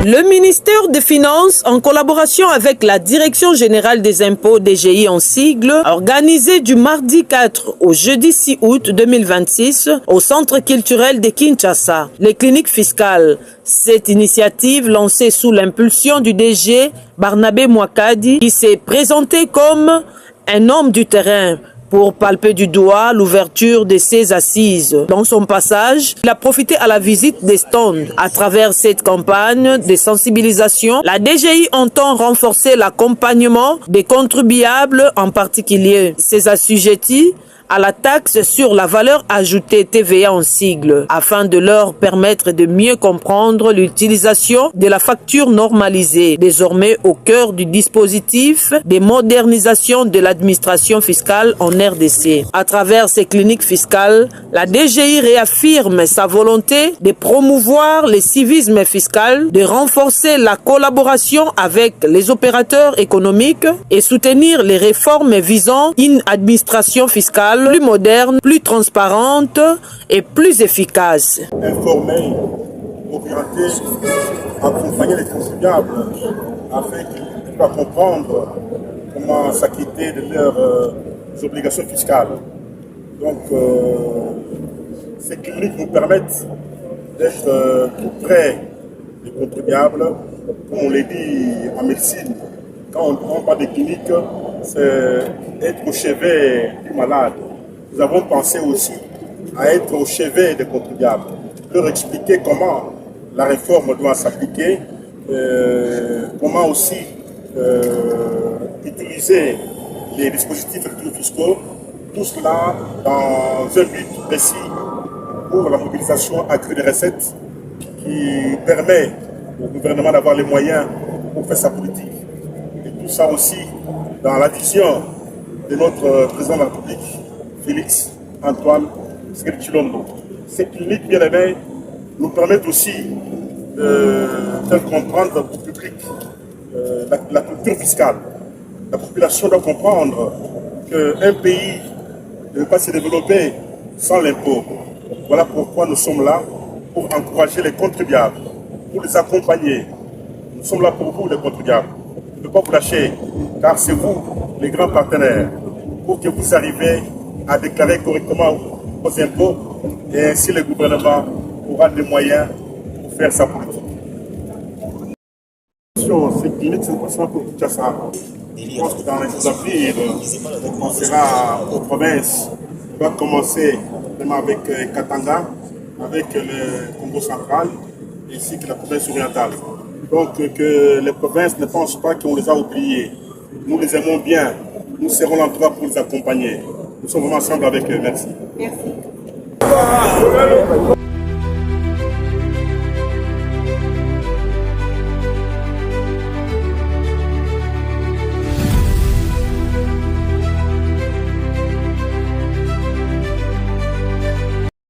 Le ministère des Finances, en collaboration avec la Direction générale des impôts DGI en sigle, a organisé du mardi 4 au jeudi 6 août 2026 au Centre culturel de Kinshasa les cliniques fiscales. Cette initiative, lancée sous l'impulsion du DG Barnabé Mouakadi, qui s'est présenté comme un homme du terrain, pour palper du doigt l'ouverture de ses assises. Dans son passage, il a profité à la visite des stands. À travers cette campagne de sensibilisation, la DGI entend renforcer l'accompagnement des contribuables, en particulier ces assujettis à la taxe sur la valeur ajoutée TVA en sigle, afin de leur permettre de mieux comprendre l'utilisation de la facture normalisée, désormais au cœur du dispositif de modernisation de l'administration fiscale en RDC. À travers ces cliniques fiscales, la DGI réaffirme sa volonté de promouvoir le civisme fiscal, de renforcer la collaboration avec les opérateurs économiques et soutenir les réformes visant une administration fiscale plus moderne, plus transparente et plus efficace. Informer, orienter, accompagner les contribuables afin qu'ils puissent comprendre comment s'acquitter de leurs obligations fiscales. Donc, ces cliniques nous permettent d'être tout près des contribuables. Comme on l'a dit en médecine, quand on parle des cliniques, c'est être au chevet du malade. Nous avons pensé aussi à être au chevet des contribuables, leur expliquer comment la réforme doit s'appliquer, comment aussi utiliser les dispositifs fiscaux, tout cela dans un but précis pour la mobilisation accrue des recettes qui permet au gouvernement d'avoir les moyens pour faire sa politique. Et tout ça aussi dans la vision de notre président de la République, Félix Antoine Tshisekedi. Ces cliniques, bien aimées, nous permettent aussi de faire comprendre au public la culture fiscale. La population doit comprendre qu'un pays ne peut pas se développer sans l'impôt. Voilà pourquoi nous sommes là, pour encourager les contribuables, pour les accompagner. Nous sommes là pour vous, les contribuables. On ne peut pas vous lâcher, car c'est vous, les grands partenaires, pour que vous arriviez à déclarer correctement vos impôts et ainsi le gouvernement aura des moyens pour faire sa politique. Ces cliniques, c'est pas seulement pour Kinshasa. Je pense que dans les avenir, on sera aux provinces. On va commencer vraiment avec Katanga, avec le Congo central, ainsi que la province orientale. Donc que les provinces ne pensent pas qu'on les a oubliées. Nous les aimons bien. Nous serons l'endroit pour les accompagner. Nous sommes vraiment ensemble avec eux. Merci. Merci.